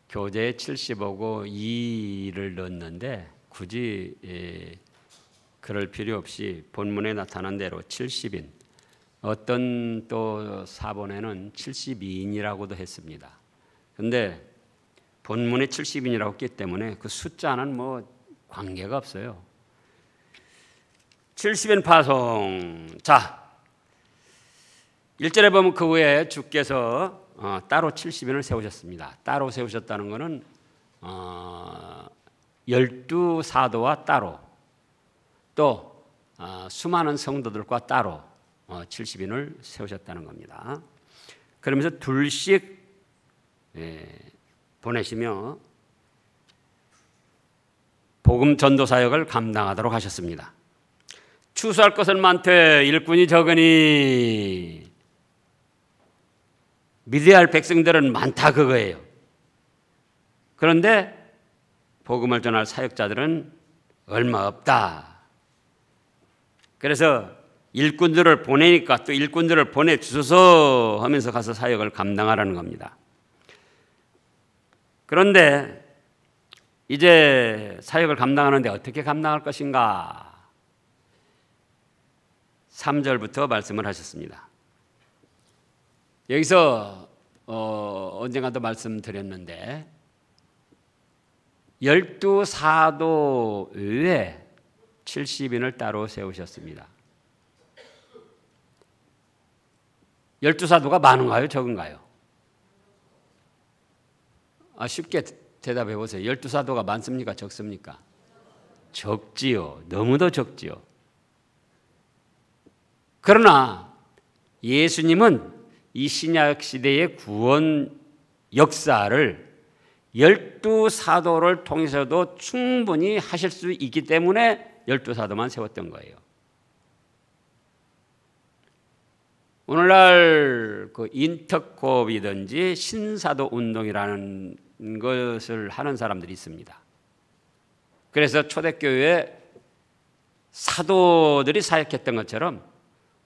교재에 70하고 2를 넣었는데 굳이 그럴 필요 없이 본문에 나타난 대로 70인, 어떤 또 사본에는 72인이라고도 했습니다. 그런데 본문에 70인이라고 했기 때문에 그 숫자는 뭐 관계가 없어요. 70인 파송. 자, 1절에 보면 그 후에 주께서 따로 70인을 세우셨습니다. 따로 세우셨다는 것은 12사도와 따로, 또 수많은 성도들과 따로 70인을 세우셨다는 겁니다. 그러면서 둘씩 보내시며 복음 전도 사역을 감당하도록 하셨습니다. 추수할 것은 많되 일꾼이 적으니, 믿어야 할 백성들은 많다 그거예요. 그런데 복음을 전할 사역자들은 얼마 없다. 그래서 일꾼들을 보내니까 또 일꾼들을 보내주소서 하면서 가서 사역을 감당하라는 겁니다. 그런데 이제 사역을 감당하는데 어떻게 감당할 것인가? 3절부터 말씀을 하셨습니다. 여기서 언젠가도 말씀드렸는데 12사도 외에 70인을 따로 세우셨습니다. 12사도가 많은가요? 적은가요? 쉽게 대답해 보세요. 12사도가 많습니까? 적습니까? 적지요. 너무도 적지요. 그러나 예수님은 이 신약 시대의 구원 역사를 12사도를 통해서도 충분히 하실 수 있기 때문에 12사도만 세웠던 거예요. 오늘날 그 인터콥이든지 신사도 운동이라는 것을 하는 사람들이 있습니다. 그래서 초대교회에 사도들이 사역했던 것처럼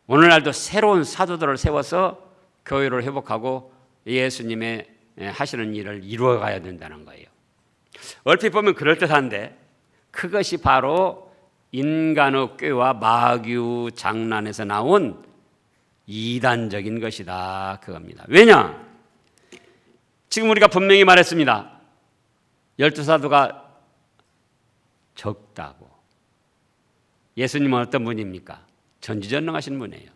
오늘날도 새로운 사도들을 세워서 교회를 회복하고 예수님의 하시는 일을 이루어가야 된다는 거예요. 얼핏 보면 그럴듯한데 그것이 바로 인간의 꾀와 마귀 장난에서 나온 이단적인 것이다 그겁니다. 왜냐? 지금 우리가 분명히 말했습니다. 12사도가 적다고. 예수님은 어떤 분입니까? 전지전능하신 분이에요.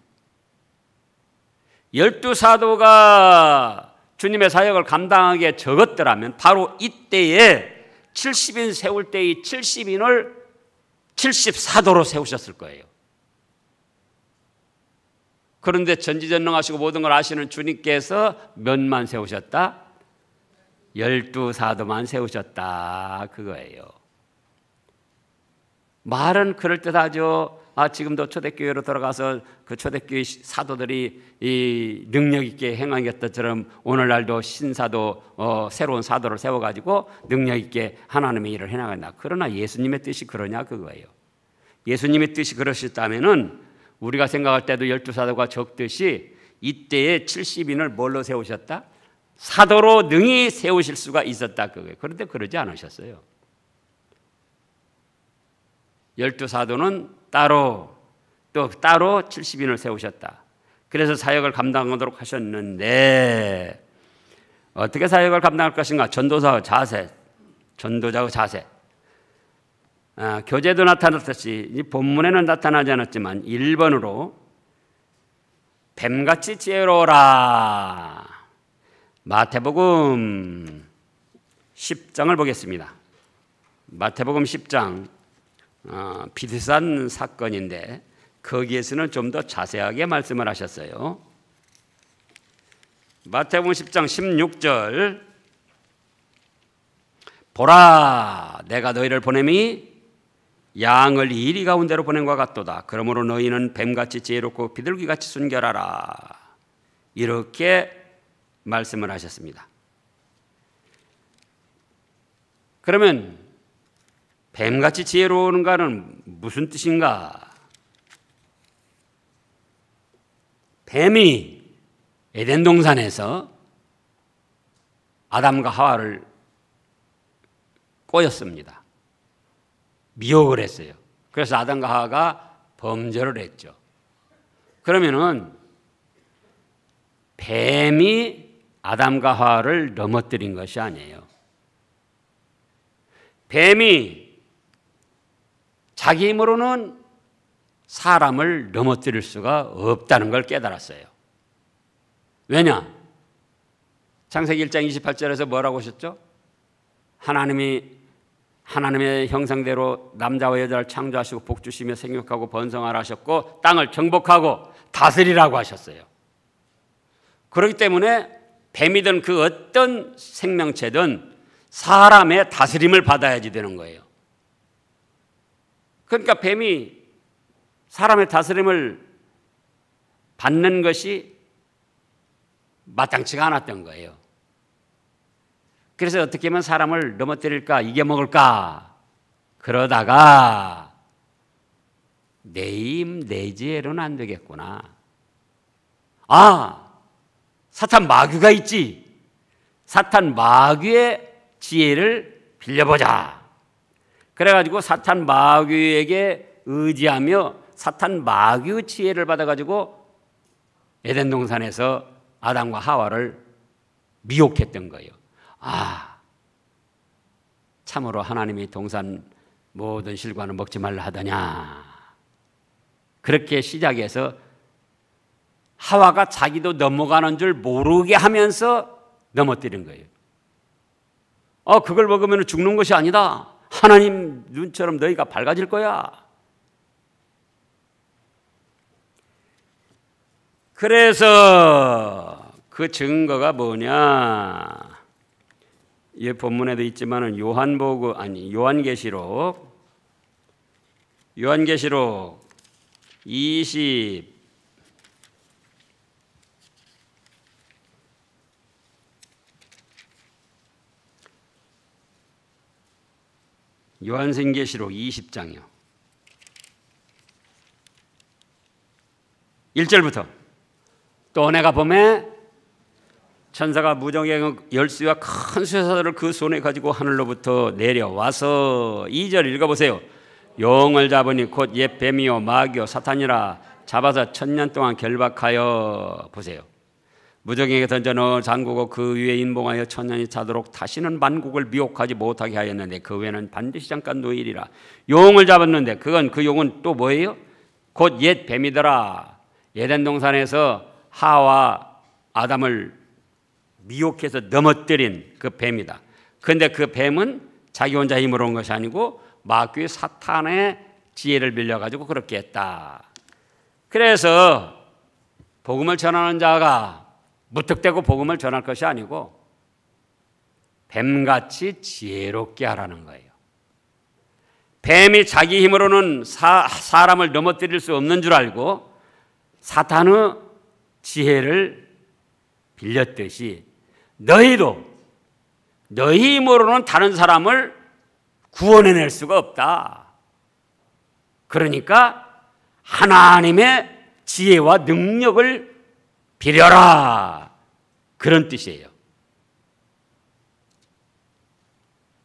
12사도가 주님의 사역을 감당하기에 적었더라면 바로 이때에 70인 세울 때의 70인을 74도로 세우셨을 거예요. 그런데 전지전능하시고 모든 걸 아시는 주님께서 몇만 세우셨다? 12사도만 세우셨다 그거예요. 말은 그럴듯하죠. 지금도 초대교회로 돌아가서 그 초대교회 사도들이 이 능력 있게 행하겠다처럼 오늘날도 신사도 새로운 사도를 세워가지고 능력 있게 하나님의 일을 해나간다. 그러나 예수님의 뜻이 그러냐 그거예요. 예수님의 뜻이 그러셨다면은 우리가 생각할 때도 12사도가 적듯이 이때에 70인을 뭘로 세우셨다? 사도로 능히 세우실 수가 있었다 그거예요. 그런데 그러지 않으셨어요. 12사도는 따로 70인을 세우셨다. 그래서 사역을 감당하도록 하셨는데 어떻게 사역을 감당할 것인가? 전도자의 자세. 교재도 나타났듯이 이 본문에는 나타나지 않았지만 1번으로 뱀같이 지혜로워라. 마태복음 10장을 보겠습니다. 마태복음 10장 비슷한 사건인데 거기에서는 좀 더 자세하게 말씀을 하셨어요. 마태복음 10장 16절 보라 내가 너희를 보냄이 양을 이리 가운데로 보낸 것 같도다. 그러므로 너희는 뱀같이 지혜롭고 비둘기같이 순결하라. 이렇게 말씀을 하셨습니다. 그러면 뱀같이 지혜로운가는 무슨 뜻인가? 뱀이 에덴 동산에서 아담과 하와를 꼬였습니다. 미혹을 했어요. 그래서 아담과 하와가 범죄를 했죠. 그러면은 뱀이 아담과 하와를 넘어뜨린 것이 아니에요. 뱀이 자기 힘으로는 사람을 넘어뜨릴 수가 없다는 걸 깨달았어요. 왜냐? 창세기 1장 28절에서 뭐라고 하셨죠? 하나님의 형상대로 남자와 여자를 창조하시고 복주시며 생육하고 번성하라 하셨고 땅을 정복하고 다스리라고 하셨어요. 그렇기 때문에 뱀이든 그 어떤 생명체든 사람의 다스림을 받아야지 되는 거예요. 그러니까 뱀이 사람의 다스림을 받는 것이 마땅치가 않았던 거예요. 그래서 어떻게 하면 사람을 넘어뜨릴까, 이겨먹을까 그러다가 내 힘, 내 지혜로는 안 되겠구나. 사탄 마귀가 있지. 사탄 마귀의 지혜를 빌려보자. 그래가지고 사탄 마귀에게 의지하며 사탄 마귀의 지혜를 받아가지고 에덴 동산에서 아담과 하와를 미혹했던 거예요. 참으로 하나님이 동산 모든 실과는 먹지 말라 하더냐. 그렇게 시작해서 하와가 자기도 넘어가는 줄 모르게 하면서 넘어뜨린 거예요. 그걸 먹으면 죽는 것이 아니다. 하나님 눈처럼 너희가 밝아질 거야. 그래서 그 증거가 뭐냐? 이 본문에도 있지만은 요한계시록 20 요한계시록 20장이요. 1절부터 또 내가 보매 천사가 무정의 열쇠와 큰 쇠사슬을 그 손에 가지고 하늘로부터 내려와서 2절 읽어보세요. 용을 잡으니 곧 옛 뱀이요 마귀요 사탄이라 잡아서 1000년 동안 결박하여 보세요. 무정에게 던져 넣어 잠그고 그 위에 인봉하여 1000년이 차도록 다시는 만국을 미혹하지 못하게 하였는데 그 외에는 반드시 잠깐 노일이라. 용을 잡았는데 그 용은 또 뭐예요? 곧 옛 뱀이더라. 에덴 동산에서 하와 아담을 미혹해서 넘어뜨린 그 뱀이다. 그런데 그 뱀은 자기 혼자 힘으로 온 것이 아니고 마귀 사탄의 지혜를 빌려가지고 그렇게 했다. 그래서 복음을 전하는 자가 무턱대고 복음을 전할 것이 아니고 뱀같이 지혜롭게 하라는 거예요. 뱀이 자기 힘으로는 사람을 넘어뜨릴 수 없는 줄 알고 사탄의 지혜를 빌렸듯이 너희도 너희 힘으로는 다른 사람을 구원해낼 수가 없다. 그러니까 하나님의 지혜와 능력을 빌려라. 그런 뜻이에요.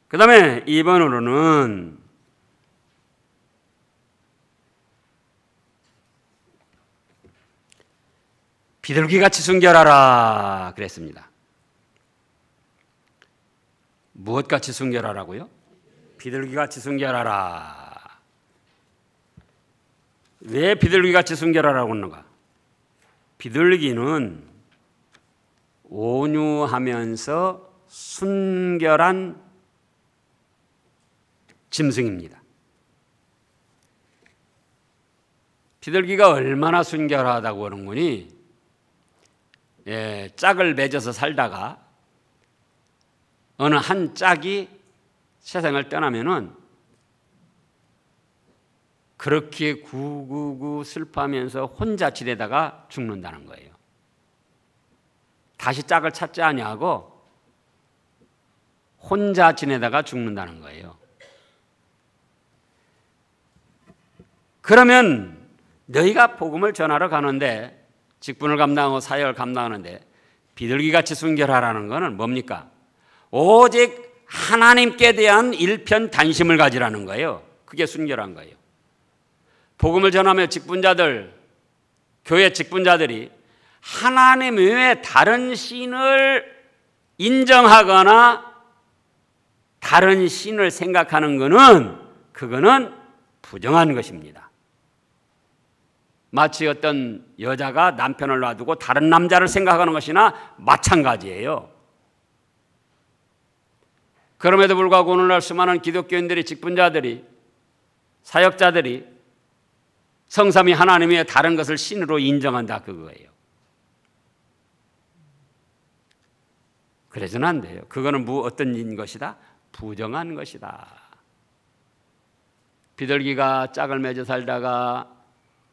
그 다음에 2번으로는 비둘기같이 순결하라 그랬습니다. 무엇같이 순결하라고요? 비둘기같이 순결하라. 왜 비둘기같이 순결하라고 하는가? 비둘기는 온유하면서 순결한 짐승입니다. 비둘기가 얼마나 순결하다고 하는 거니? 짝을 맺어서 살다가 어느 한 짝이 세상을 떠나면은 그렇게 구구구 슬퍼하면서 혼자 지내다가 죽는다는 거예요. 다시 짝을 찾지 아니하고 혼자 지내다가 죽는다는 거예요. 그러면 너희가 복음을 전하러 가는데 직분을 감당하고 사역을 감당하는데 비둘기같이 순결하라는 것은 뭡니까? 오직 하나님께 대한 일편단심을 가지라는 거예요. 그게 순결한 거예요. 복음을 전하며 직분자들, 교회 직분자들이 하나님 외에 다른 신을 인정하거나 다른 신을 생각하는 것은 그거는 부정한 것입니다. 마치 어떤 여자가 남편을 놔두고 다른 남자를 생각하는 것이나 마찬가지예요. 그럼에도 불구하고 오늘날 수많은 기독교인들이, 직분자들이, 사역자들이 성삼위 하나님 외에 다른 것을 신으로 인정한다, 그거예요. 그래서는 안 돼요. 그거는 어떤 것이다? 부정한 것이다. 비둘기가 짝을 맺어 살다가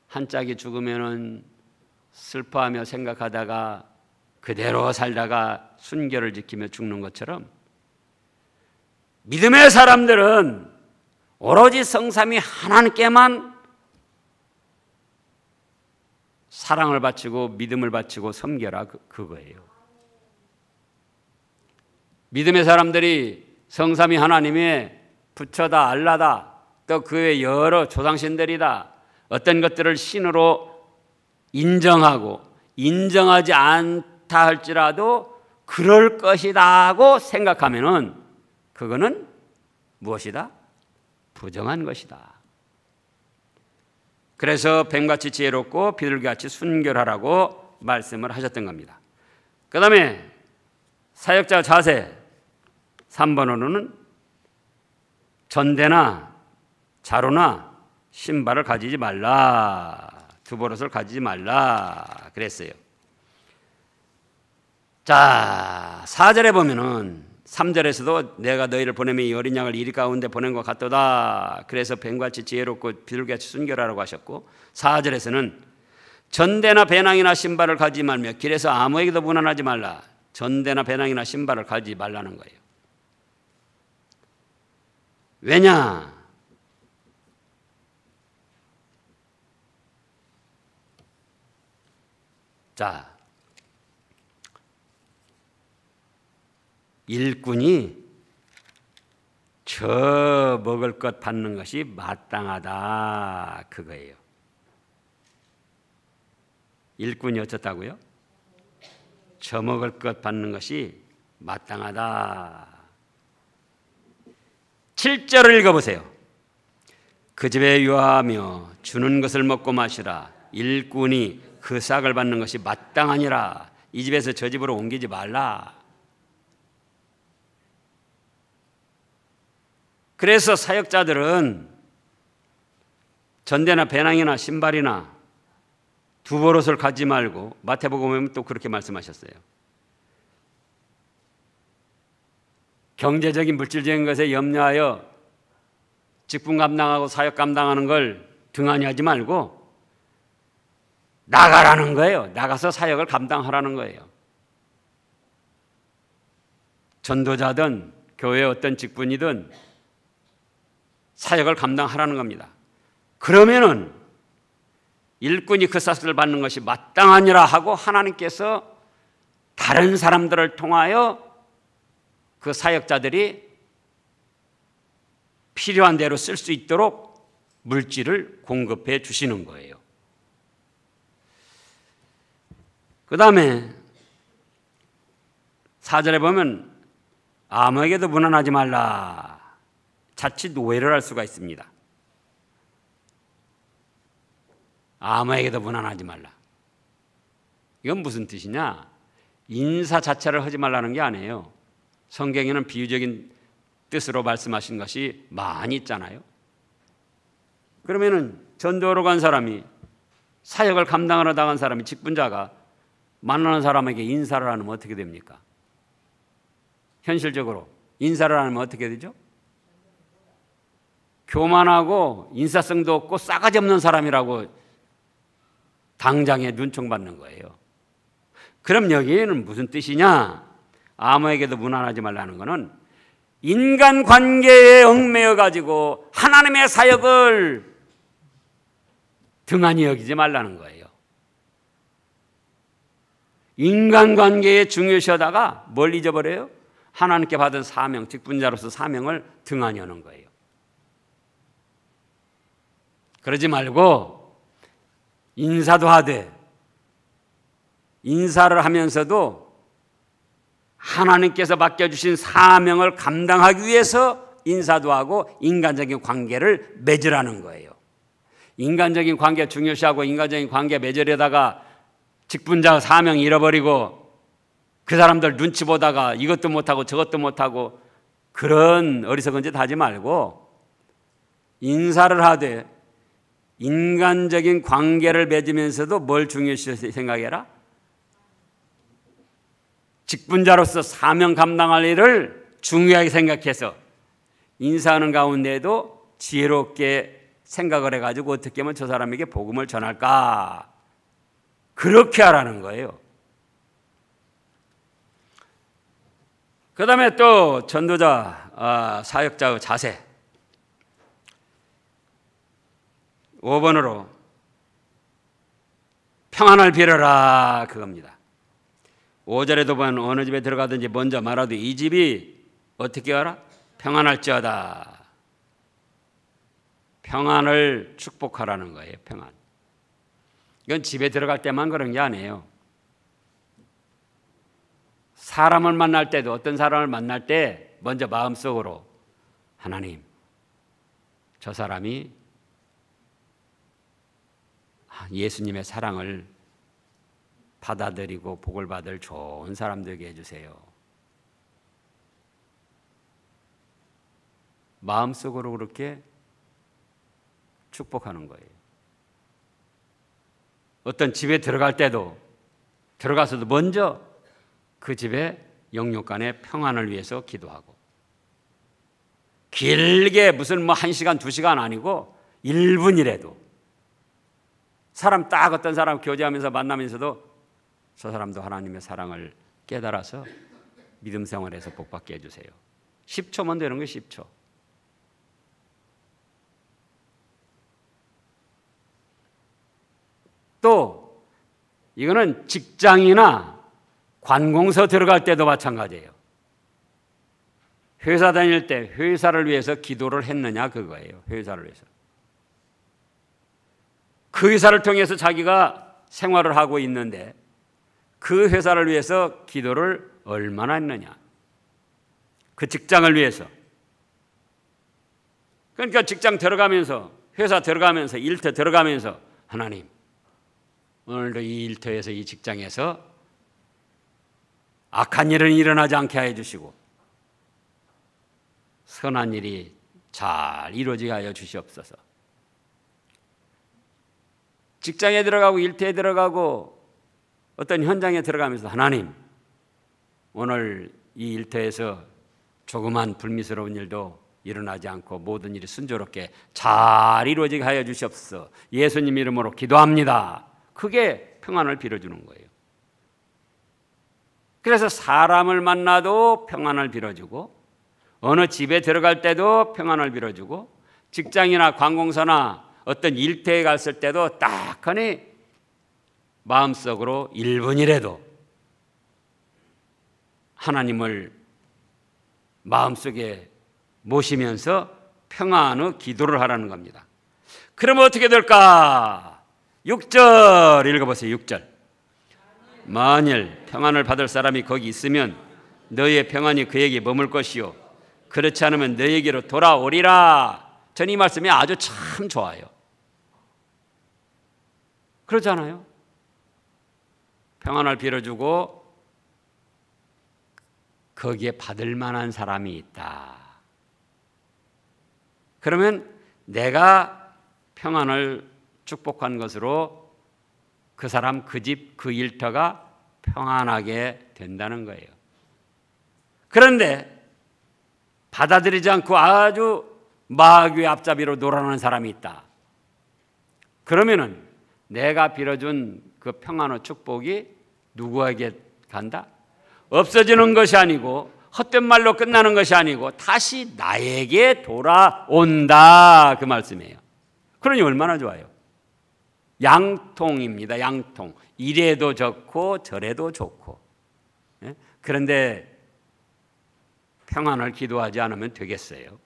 한 짝이 죽으면은 슬퍼하며 생각하다가 그대로 살다가 순결을 지키며 죽는 것처럼 믿음의 사람들은 오로지 성삼위 하나님께만 사랑을 바치고 믿음을 바치고 섬겨라, 그거예요. 믿음의 사람들이 성삼위 하나님의 부처다, 알라다, 또 그 외 여러 조상신들이다, 어떤 것들을 신으로 인정하고 인정하지 않다 할지라도 그럴 것이다 하고 생각하면은 그거는 무엇이다? 부정한 것이다. 그래서 뱀같이 지혜롭고 비둘기같이 순결하라고 말씀을 하셨던 겁니다. 그 다음에 사역자 자세 3번으로는 전대나 자루나 신발을 가지지 말라, 두버릇을 가지지 말라 그랬어요. 자, 4절에 보면은 3절에서도 내가 너희를 보내며 이 어린 양을 이리 가운데 보낸 것 같도다. 그래서 뱀같이 지혜롭고 비둘기같이 순결하라고 하셨고, 4절에서는 전대나 배낭이나 신발을 가지지 말며 길에서 아무에게도 문안하지 말라. 전대나 배낭이나 신발을 가지지 말라는 거예요. 왜냐? 자, 일꾼이 저 먹을 것 받는 것이 마땅하다, 그거예요. 일꾼이 어쩌다고요? 저 먹을 것 받는 것이 마땅하다. 7절을 읽어보세요. 그 집에 유하하며 주는 것을 먹고 마시라. 일꾼이 그 싹을 받는 것이 마땅하니라. 이 집에서 저 집으로 옮기지 말라. 그래서 사역자들은 전대나 배낭이나 신발이나 두버릇을 가지 말고, 마태복음에 또 그렇게 말씀하셨어요. 경제적인 물질적인 것에 염려하여 직분 감당하고 사역 감당하는 걸 등한히 하지 말고 나가라는 거예요. 나가서 사역을 감당하라는 거예요. 전도자든 교회의 어떤 직분이든 사역을 감당하라는 겁니다. 그러면은 일꾼이 그 싹을 받는 것이 마땅하니라 하고 하나님께서 다른 사람들을 통하여 그 사역자들이 필요한 대로 쓸 수 있도록 물질을 공급해 주시는 거예요. 그 다음에 4절에 보면 아무에게도 문안하지 말라. 자칫 오해를 할 수가 있습니다. 아무에게도 문안하지 말라. 이건 무슨 뜻이냐? 인사 자체를 하지 말라는 게 아니에요. 성경에는 비유적인 뜻으로 말씀하신 것이 많이 있잖아요. 그러면은 전도하러 간 사람이, 사역을 감당하러 나간 사람이, 직분자가 만나는 사람에게 인사를 하면 어떻게 됩니까? 현실적으로 인사를 하면 어떻게 되죠? 교만하고 인사성도 없고 싸가지 없는 사람이라고 당장에 눈총받는 거예요. 그럼 여기에는 무슨 뜻이냐? 아무에게도 문안하지 말라는 것은 인간관계에 얽매여 가지고 하나님의 사역을 등한히 여기지 말라는 거예요. 인간관계에 중요시하다가 뭘 잊어버려요? 하나님께 받은 사명, 직분자로서 사명을 등한히 하는 거예요. 그러지 말고 인사도 하되 인사를 하면서도 하나님께서 맡겨주신 사명을 감당하기 위해서 인사도 하고 인간적인 관계를 맺으라는 거예요. 인간적인 관계 중요시하고 인간적인 관계 맺으려다가 직분자 사명 잃어버리고 그 사람들 눈치 보다가 이것도 못하고 저것도 못하고 그런 어리석은 짓 하지 말고 인사를 하되 인간적인 관계를 맺으면서도 뭘 중요시 생각해라? 직분자로서 사명 감당할 일을 중요하게 생각해서 인사하는 가운데에도 지혜롭게 생각을 해가지고 어떻게 하면 저 사람에게 복음을 전할까? 그렇게 하라는 거예요. 그 다음에 또 전도자, 사역자의 자세 5번으로 평안을 빌어라 그겁니다. 5절에도 보면 어느 집에 들어가든지 먼저 말하되 이 집이 어떻게 하라? 평안할지어다. 평안을 축복하라는 거예요. 평안. 이건 집에 들어갈 때만 그런 게 아니에요. 사람을 만날 때도 어떤 사람을 만날 때 먼저 마음속으로 하나님, 저 사람이 예수님의 사랑을 받아들이고 복을 받을 좋은 사람 되게 해주세요. 마음속으로 그렇게 축복하는 거예요. 어떤 집에 들어갈 때도 들어가서도 먼저 그 집의 영육간의 평안을 위해서 기도하고 길게 무슨 1시간, 2시간 아니고 1분이라도 사람 딱 어떤 사람 교제하면서 만나면서도 저 사람도 하나님의 사랑을 깨달아서 믿음 생활에서 복받게 해주세요. 10초만 되는 거 10초. 또 이거는 직장이나 관공서 들어갈 때도 마찬가지예요. 회사 다닐 때 회사를 위해서 기도를 했느냐 그거예요. 회사를 위해서. 그 회사를 통해서 자기가 생활을 하고 있는데 그 회사를 위해서 기도를 얼마나 했느냐. 그 직장을 위해서. 그러니까 직장 들어가면서 회사 들어가면서 일터 들어가면서 하나님 오늘도 이 일터에서 이 직장에서 악한 일은 일어나지 않게 해 주시고 선한 일이 잘 이루어지게 하여 주시옵소서. 직장에 들어가고 일터에 들어가고 어떤 현장에 들어가면서 하나님 오늘 이 일터에서 조그만 불미스러운 일도 일어나지 않고 모든 일이 순조롭게 잘 이루어지게 하여 주시옵소서. 예수님 이름으로 기도합니다. 그게 평안을 빌어주는 거예요. 그래서 사람을 만나도 평안을 빌어주고 어느 집에 들어갈 때도 평안을 빌어주고 직장이나 관공서나 어떤 일터에 갔을 때도 딱하니 마음속으로 1분이라도 하나님을 마음속에 모시면서 평안의 기도를 하라는 겁니다. 그러면 어떻게 될까? 6절 읽어보세요. 6절. 만일 평안을 받을 사람이 거기 있으면 너희의 평안이 그에게 머물 것이요 그렇지 않으면 너희에게로 돌아오리라. 전 이 말씀이 아주 참 좋아요. 그렇잖아요. 평안을 빌어주고 거기에 받을 만한 사람이 있다. 그러면 내가 평안을 축복한 것으로 그 사람, 그 집, 그 일터가 평안하게 된다는 거예요. 그런데 받아들이지 않고 아주 마귀의 앞잡이로 놀아나는 사람이 있다. 그러면은 내가 빌어준 그 평안의 축복이 누구에게 간다? 없어지는 것이 아니고 헛된 말로 끝나는 것이 아니고 다시 나에게 돌아온다 그 말씀이에요. 그러니 얼마나 좋아요. 양통입니다. 양통. 이래도 좋고 저래도 좋고. 그런데 평안을 기도하지 않으면 되겠어요?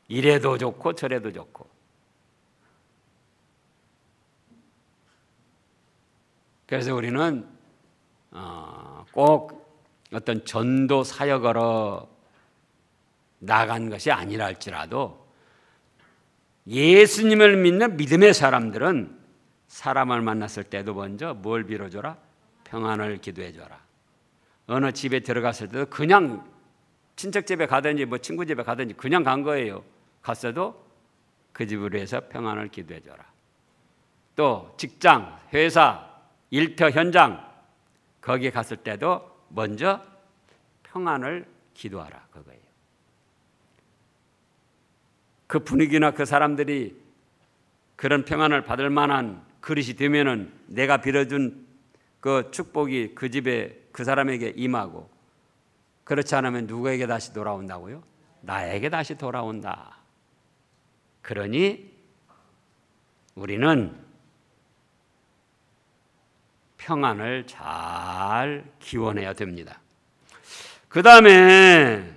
이래도 좋고 저래도 좋고. 그래서 우리는 꼭 어떤 전도 사역으로 나간 것이 아니라 할지라도 예수님을 믿는 믿음의 사람들은 사람을 만났을 때도 먼저 뭘 빌어줘라? 평안을 기도해줘라. 어느 집에 들어갔을 때도 그냥 친척 집에 가든지 뭐 친구 집에 가든지 그냥 간 거예요. 갔어도 그 집으로 해서 평안을 기도해줘라. 또 직장, 회사, 일터 현장 거기에 갔을 때도 먼저 평안을 기도하라 그거예요. 그 분위기나 그 사람들이 그런 평안을 받을 만한 그릇이 되면은 내가 빌어준 그 축복이 그 집에 그 사람에게 임하고, 그렇지 않으면 누구에게 다시 돌아온다고요? 나에게 다시 돌아온다. 그러니 우리는 평안을 잘 기원해야 됩니다. 그 다음에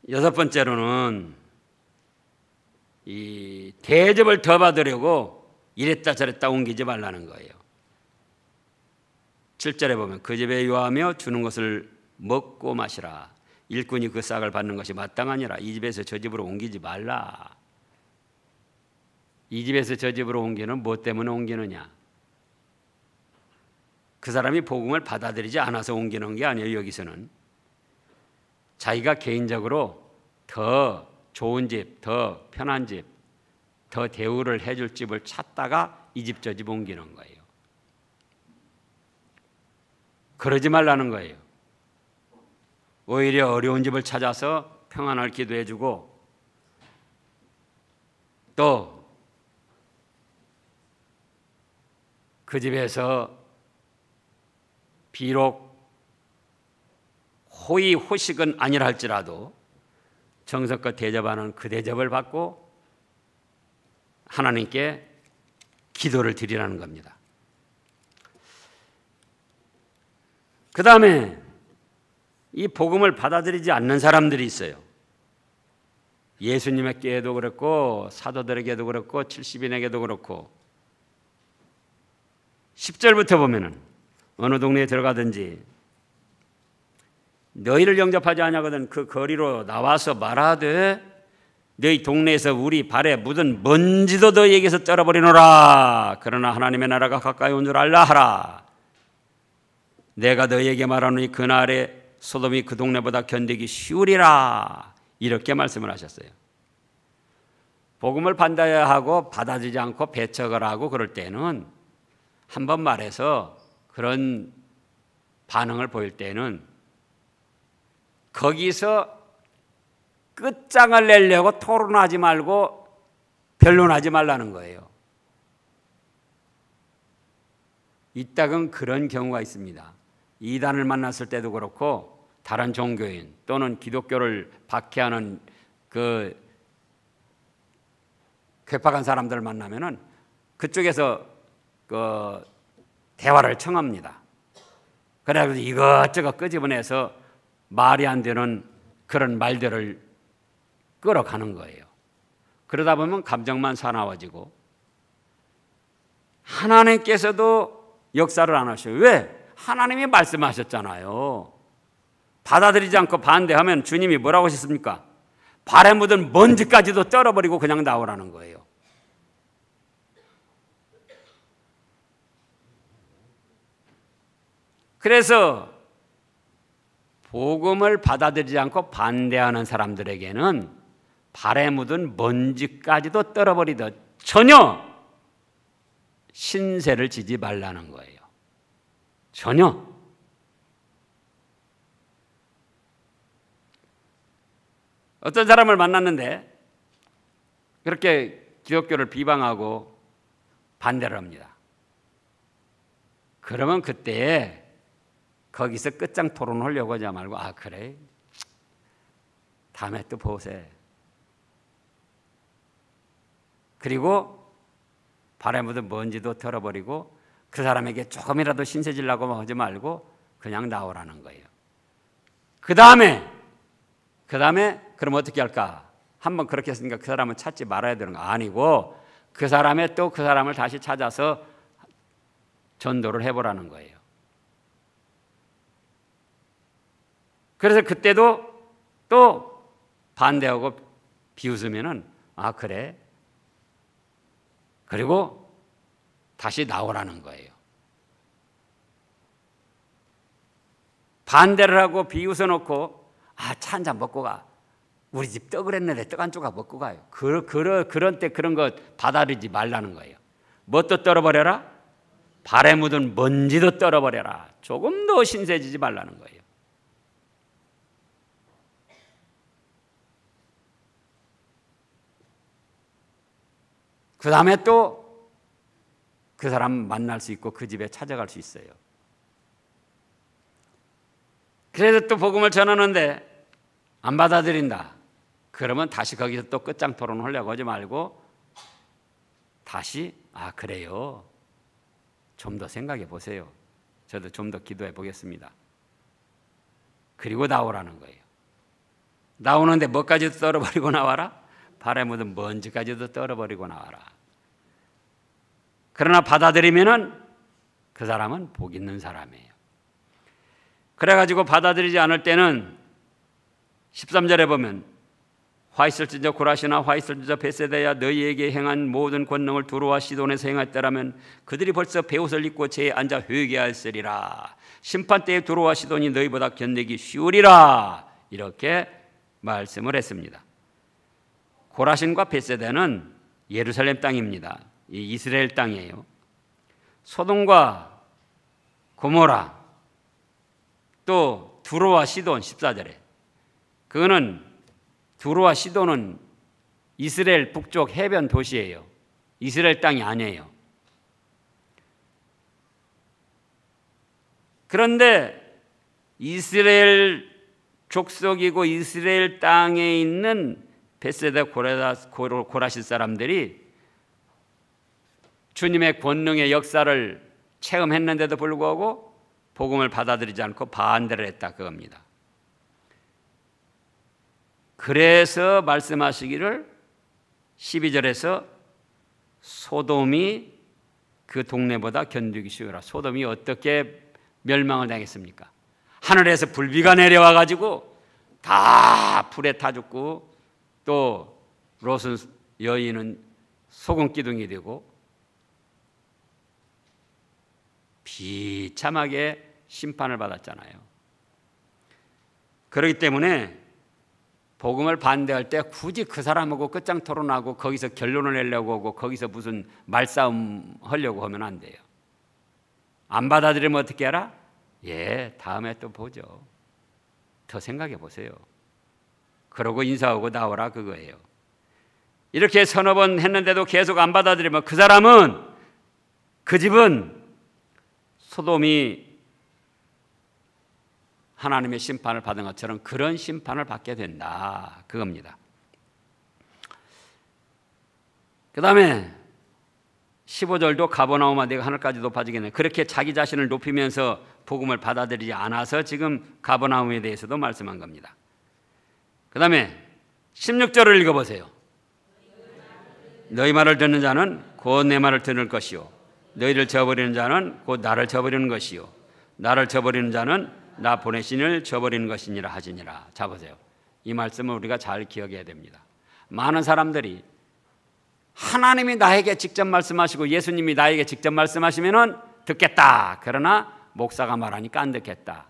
여섯 번째로는 이 대접을 더 받으려고 이랬다 저랬다 옮기지 말라는 거예요. 7절에 보면 그 집에 유하며 주는 것을 먹고 마시라. 일꾼이 그 싹을 받는 것이 마땅하니라. 이 집에서 저 집으로 옮기지 말라. 이 집에서 저 집으로 옮기는 뭐 때문에 옮기느냐? 그 사람이 복음을 받아들이지 않아서 옮기는 게 아니에요. 여기서는 자기가 개인적으로 더 좋은 집, 더 편한 집, 더 대우를 해줄 집을 찾다가 이 집 저 집 옮기는 거예요. 그러지 말라는 거예요. 오히려 어려운 집을 찾아서 평안을 기도해주고, 또 그 집에서 비록 호의호식은 아니라 할지라도 정성껏 대접하는 그 대접을 받고 하나님께 기도를 드리라는 겁니다. 그 다음에 이 복음을 받아들이지 않는 사람들이 있어요. 예수님에게도 그렇고 사도들에게도 그렇고 70인에게도 그렇고 10절부터 보면은 어느 동네에 들어가든지 너희를 영접하지 아니하거든 그 거리로 나와서 말하되 너희 동네에서 우리 발에 묻은 먼지도 너희에게서 떨어버리노라. 그러나 하나님의 나라가 가까이 온 줄 알라 하라. 내가 너희에게 말하노니 그날에 소돔이 그 동네보다 견디기 쉬우리라. 이렇게 말씀을 하셨어요. 복음을 받아야 하고 받아들이지 않고 배척을 하고 그럴 때는 한 번 말해서 그런 반응을 보일 때는 거기서 끝장을 내려고 토론하지 말고 변론하지 말라는 거예요. 이따금 그런 경우가 있습니다. 이단을 만났을 때도 그렇고 다른 종교인 또는 기독교를 박해하는 그 괴팍한 사람들을 만나면은 그쪽에서 그 대화를 청합니다. 그래서 이것저것 끄집어내서 말이 안 되는 그런 말들을 끌어가는 거예요. 그러다 보면 감정만 사나워지고 하나님께서도 역사를 안 하셔요. 왜? 하나님이 말씀하셨잖아요. 받아들이지 않고 반대하면 주님이 뭐라고 하셨습니까? 발에 묻은 먼지까지도 떨어버리고 그냥 나오라는 거예요. 그래서 복음을 받아들이지 않고 반대하는 사람들에게는 발에 묻은 먼지까지도 떨어버리듯 전혀 신세를 지지 말라는 거예요. 전혀. 어떤 사람을 만났는데 그렇게 기독교를 비방하고 반대를 합니다. 그러면 그때 거기서 끝장 토론하려고 하지 말고 아 그래? 다음에 또 보세. 그리고 발에 묻은 먼지도 털어버리고 그 사람에게 조금이라도 신세지려고 하지 말고 그냥 나오라는 거예요. 그다음에 그럼 어떻게 할까? 한번 그렇게 했으니까 그 사람은 찾지 말아야 되는 거 아니고 그 사람의 또 그 사람을 다시 찾아서 전도를 해보라는 거예요. 그래서 그때도 또 반대하고 비웃으면은 아 그래? 그리고 다시 나오라는 거예요. 반대를 하고 비웃어 놓고 아, 차 한 잔 먹고 가. 우리 집 떡을 했는데 떡 한 조각 먹고 가요. 그런 때 그런 거 받아들이지 말라는 거예요. 뭣도 떨어버려라? 발에 묻은 먼지도 떨어버려라. 조금도 신세지지 말라는 거예요. 그 다음에 또 그 사람 만날 수 있고 그 집에 찾아갈 수 있어요. 그래서 또 복음을 전하는데 안 받아들인다. 그러면 다시 거기서 또 끝장 토론을 하려고 하지 말고 다시 아 그래요. 좀 더 생각해 보세요. 저도 좀 더 기도해 보겠습니다. 그리고 나오라는 거예요. 나오는데 뭐까지도 떨어버리고 나와라? 발에 묻은 먼지까지도 떨어버리고 나와라. 그러나 받아들이면은 그 사람은 복 있는 사람이에요. 그래가지고 받아들이지 않을 때는 13절에 보면 화 있을진저 고라시나 화 있을진저 벳세다야 너희에게 행한 모든 권능을 두로와 시돈에서 행했더라면 그들이 벌써 베옷을 입고 제에 앉아 회개하였으리라. 심판때에 두로와 시돈이 너희보다 견디기 쉬우리라. 이렇게 말씀을 했습니다. 고라신과 벳세다는 예루살렘 땅입니다. 이 이스라엘 땅이에요. 소돔과 고모라 또 두로와 시돈 14절에 그거는 두로와 시돈은 이스라엘 북쪽 해변 도시예요. 이스라엘 땅이 아니에요. 그런데 이스라엘 족속이고 이스라엘 땅에 있는 벳세다 고라신 사람들이 주님의 권능의 역사를 체험했는데도 불구하고 복음을 받아들이지 않고 반대를 했다 그겁니다. 그래서 말씀하시기를 12절에서 소돔이 그 동네보다 견디기 쉬우라. 소돔이 어떻게 멸망을 당했습니까? 하늘에서 불비가 내려와 가지고 다 불에 타 죽고 또 롯은 여인은 소금 기둥이 되고 비참하게 심판을 받았잖아요. 그렇기 때문에 복음을 반대할 때 굳이 그 사람하고 끝장 토론하고 거기서 결론을 내려고 하고 거기서 무슨 말싸움 하려고 하면 안 돼요. 안 받아들이면 어떻게 하라? 예, 다음에 또 보죠. 더 생각해 보세요. 그러고 인사하고 나오라 그거예요. 이렇게 서너 번 했는데도 계속 안 받아들이면 그 사람은 그 집은 소돔이 하나님의 심판을 받은 것처럼 그런 심판을 받게 된다 그겁니다. 그 다음에 15절도 가버나움아 내가 하늘까지 높아지겠네. 그렇게 자기 자신을 높이면서 복음을 받아들이지 않아서 지금 가버나움에 대해서도 말씀한 겁니다. 그 다음에 16절을 읽어보세요. 너희 말을 듣는 자는 곧 내 말을 들을 것이요 너희를 저버리는 자는 곧 나를 저버리는 것이요 나를 저버리는 자는 나 보내신 이를 저버리는 것이니라 하시니라. 자 보세요. 이 말씀을 우리가 잘 기억해야 됩니다. 많은 사람들이 하나님이 나에게 직접 말씀하시고 예수님이 나에게 직접 말씀하시면 듣겠다. 그러나 목사가 말하니까 안 듣겠다.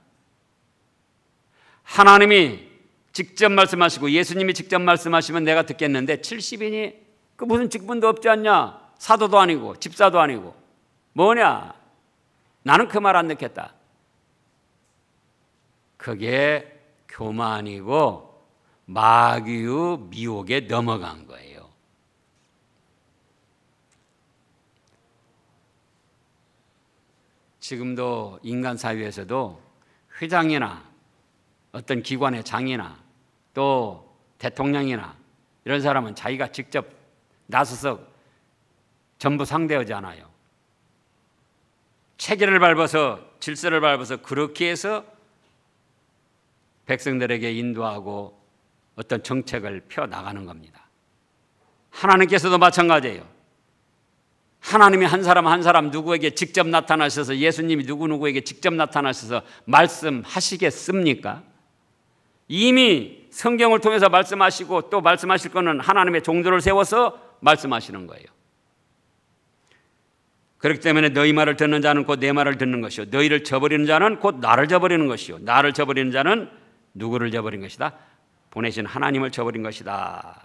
하나님이 직접 말씀하시고 예수님이 직접 말씀하시면 내가 듣겠는데 70인이 그 무슨 직분도 없지 않냐? 사도도 아니고 집사도 아니고 뭐냐? 나는 그 말 안 듣겠다. 그게 교만이고 마귀의 미혹에 넘어간 거예요. 지금도 인간 사회에서도 회장이나 어떤 기관의 장이나 또 대통령이나 이런 사람은 자기가 직접 나서서 전부 상대하지 않아요. 체계를 밟아서 질서를 밟아서 그렇게 해서 백성들에게 인도하고 어떤 정책을 펴나가는 겁니다. 하나님께서도 마찬가지예요. 하나님이 한 사람 한 사람 누구에게 직접 나타나셔서, 예수님이 누구누구에게 직접 나타나셔서 말씀하시겠습니까? 이미 성경을 통해서 말씀하시고 또 말씀하실 거는 하나님의 종들을 세워서 말씀하시는 거예요. 그렇기 때문에 너희 말을 듣는 자는 곧 내 말을 듣는 것이요, 너희를 저버리는 자는 곧 나를 저버리는 것이요, 나를 저버리는 자는 누구를 저버린 것이다? 보내신 하나님을 저버린 것이다.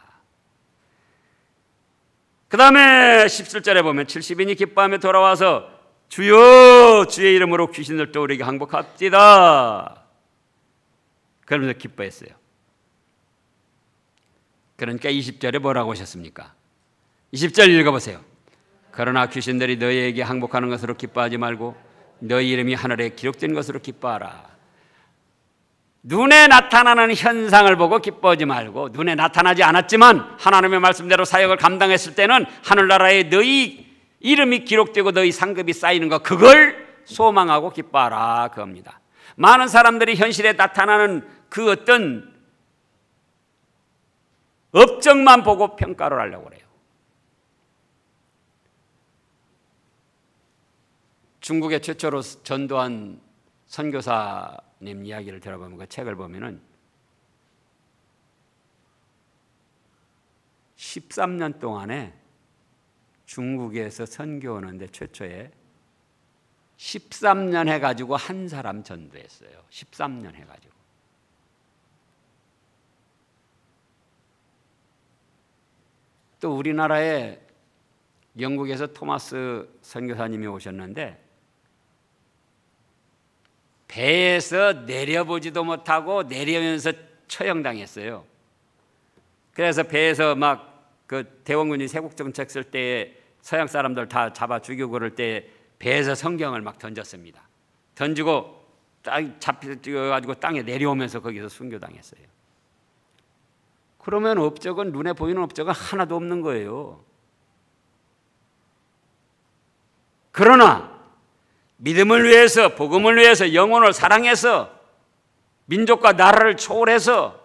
그 다음에 17절에 보면 70인이 기뻐하며 돌아와서 주여 주의 이름으로 귀신들도 우리에게 항복합디다 그러면서 기뻐했어요. 그러니까 20절에 뭐라고 하셨습니까? 20절 읽어보세요. 그러나 귀신들이 너희에게 항복하는 것으로 기뻐하지 말고 너희 이름이 하늘에 기록된 것으로 기뻐하라. 눈에 나타나는 현상을 보고 기뻐하지 말고, 눈에 나타나지 않았지만 하나님의 말씀대로 사역을 감당했을 때는 하늘나라에 너희 이름이 기록되고 너희 상급이 쌓이는 것, 그걸 소망하고 기뻐하라 그겁니다. 많은 사람들이 현실에 나타나는 그 어떤 업적만 보고 평가를 하려고 그래요. 중국에 최초로 전도한 선교사님 이야기를 들어보면, 그 책을 보면은 13년 동안에 중국에서 선교하는데 최초에 13년 해가지고 한 사람 전도했어요. 13년 해가지고. 또 우리나라에 영국에서 토마스 선교사님이 오셨는데 배에서 내려보지도 못하고 내려면서 처형당했어요. 그래서 배에서 막 그 대원군이 세국정책 쓸 때 서양 사람들 다 잡아 죽이고 그럴 때 배에서 성경을 막 던졌습니다. 던지고 잡혀가지고 땅에 내려오면서 거기서 순교당했어요. 그러면 업적은, 눈에 보이는 업적은 하나도 없는 거예요. 그러나 믿음을 위해서, 복음을 위해서, 영혼을 사랑해서, 민족과 나라를 초월해서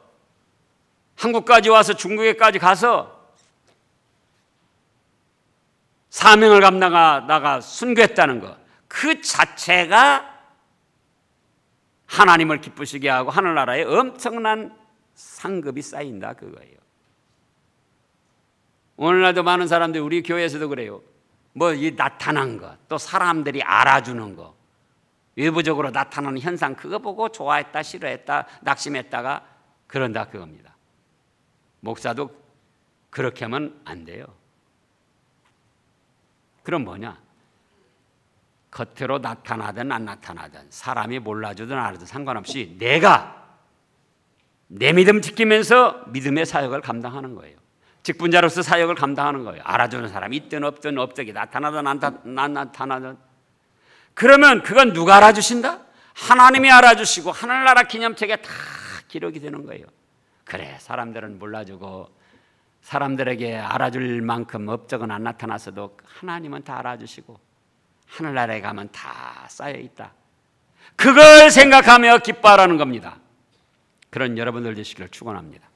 한국까지 와서 중국에까지 가서 사명을 감당하다가 순교했다는 것, 그 자체가 하나님을 기쁘시게 하고 하늘나라에 엄청난 상급이 쌓인다 그거예요. 오늘날도 많은 사람들이, 우리 교회에서도 그래요. 뭐 이 나타난 것, 또 사람들이 알아주는 것, 외부적으로 나타나는 현상, 그거 보고 좋아했다, 싫어했다, 낙심했다가 그런다 그겁니다. 목사도 그렇게 하면 안 돼요. 그럼 뭐냐? 겉으로 나타나든 안 나타나든, 사람이 몰라주든 알아주든 상관없이 내가 내 믿음 지키면서 믿음의 사역을 감당하는 거예요. 직분자로서 사역을 감당하는 거예요. 알아주는 사람이 있든 없든, 업적이 나타나든 안 나타나든. 그러면 그건 누가 알아주신다? 하나님이 알아주시고 하늘나라 기념책에 다 기록이 되는 거예요. 그래, 사람들은 몰라주고 사람들에게 알아줄 만큼 업적은 안 나타났어도 하나님은 다 알아주시고 하늘나라에 가면 다 쌓여있다. 그걸 생각하며 기뻐하라는 겁니다. 그런 여러분들 되시기를 축원합니다.